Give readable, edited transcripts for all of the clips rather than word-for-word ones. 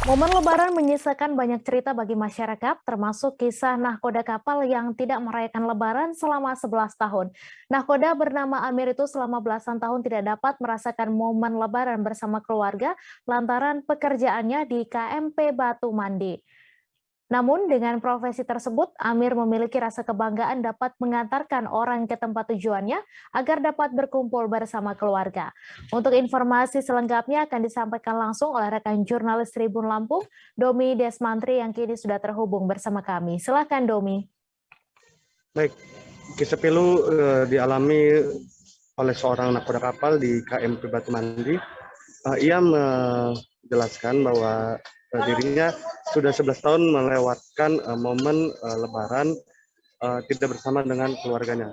Momen Lebaran menyisakan banyak cerita bagi masyarakat, termasuk kisah nahkoda kapal yang tidak merayakan Lebaran selama 11 tahun. Nahkoda bernama Amir itu selama belasan tahun tidak dapat merasakan momen Lebaran bersama keluarga lantaran pekerjaannya di KMP Batu Mandi. Namun dengan profesi tersebut, Amir memiliki rasa kebanggaan dapat mengantarkan orang ke tempat tujuannya agar dapat berkumpul bersama keluarga. Untuk informasi selengkapnya akan disampaikan langsung oleh rekan jurnalis Tribun Lampung, Domi Desmantri yang kini sudah terhubung bersama kami. Silakan Domi. Baik, kisah pilu dialami oleh seorang nahkoda kapal di KMP Batu Mandi. Ia menjelaskan bahwa dirinya sudah 11 tahun melewatkan momen Lebaran tidak bersama dengan keluarganya.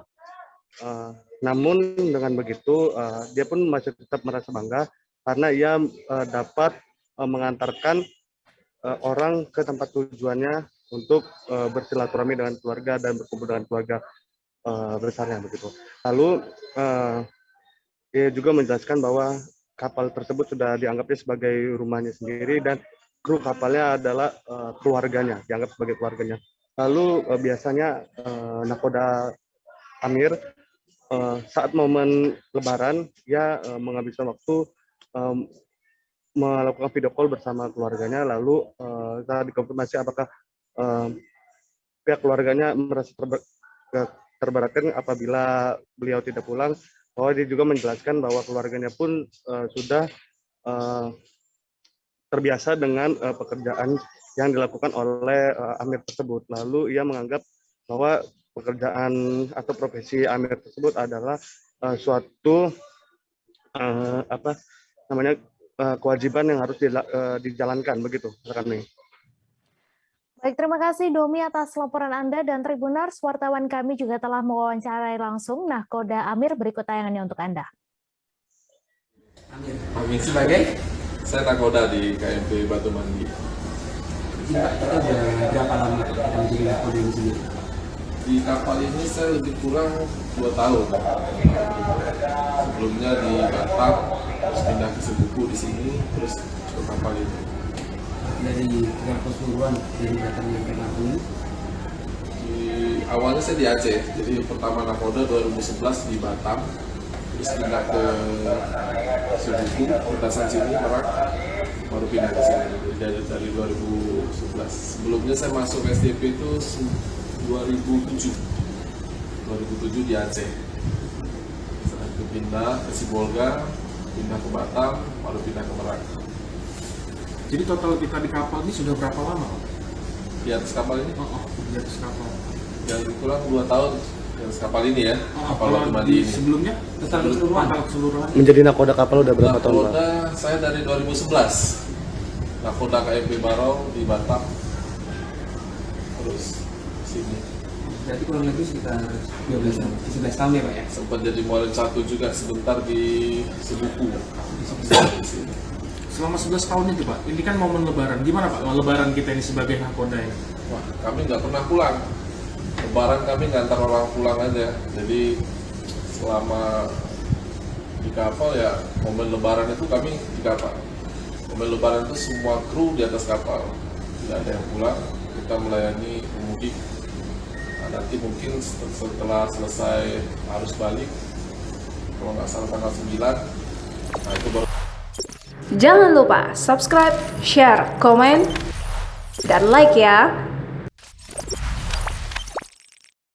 Namun dengan begitu dia pun masih tetap merasa bangga karena ia dapat mengantarkan orang ke tempat tujuannya untuk bersilaturahmi dengan keluarga dan berkumpul dengan keluarga besarnya begitu. Lalu ia juga menjelaskan bahwa kapal tersebut sudah dianggapnya sebagai rumahnya sendiri dan kru kapalnya adalah keluarganya, dianggap sebagai keluarganya. Lalu biasanya nahkoda Amir saat momen Lebaran ia menghabiskan waktu melakukan video call bersama keluarganya, lalu setelah dikonfirmasi apakah pihak keluarganya merasa terberatkan apabila beliau tidak pulang, bahwa dia juga menjelaskan bahwa keluarganya pun sudah terbiasa dengan pekerjaan yang dilakukan oleh Amir tersebut. Lalu ia menganggap bahwa pekerjaan atau profesi Amir tersebut adalah suatu kewajiban yang harus dijalankan begitu, rekan Mei. Baik, terima kasih Domi atas laporan Anda dan Tribuners, wartawan kami juga telah mewawancarai langsung nahkoda Amir. Berikut tayangannya untuk Anda. Amir sebagai? Saya nahkoda di KMP Batu Mandi. Kita udah berapa lama kita menjadi nahkoda ini sendiri? Di kapal ini saya lebih kurang 2 tahun. Sebelumnya di Batam, terus pindah ke Sebuku di sini, terus ke kapal ini. Dari berapa keseluruhan dari Batam yang ke Lampung ini? Awalnya saya di Aceh, jadi pertama nahkoda 2011 di Batam, terus pindah ke Sebuku, Petasan sini, Merak, baru pindah ke sini dari 2011. Sebelumnya saya masuk SDP itu 2007 di Aceh. Setelah itu pindah ke Sibolga, pindah ke Batam, baru pindah ke Merak. Jadi total kita di kapal ini sudah berapa lama? Di atas kapal ini? Di atas kapal. Yang kurang 2 tahun di atas kapal ini ya. Kapal Batu Mandi ini. Sebelumnya? Total keseluruhan. Menjadi nahkoda kapal udah berapa tahun, Pak? Nahkoda saya dari 2011. Nahkoda KMP Barong di Batam. Terus sini. Berarti kurang lebih sekitar 11 tahun ya Pak ya? Sempat jadi muallim 1 juga sebentar di Sebuku. Selama 11 tahun itu Pak, ini kan momen Lebaran. Gimana Pak Lebaran kita ini sebagai nahkoda ini? Wah, kami nggak pernah pulang. Lebaran kami ngantar orang pulang aja. Jadi selama di kapal ya momen Lebaran itu kami di kapal. Momen Lebaran itu semua kru di atas kapal. Tidak ada yang pulang. Kita melayani pemudik. Nah, nanti mungkin setelah selesai arus balik, kalau nggak salah tanggal 9, nah itu baru. Jangan lupa subscribe, share, komen, dan like ya.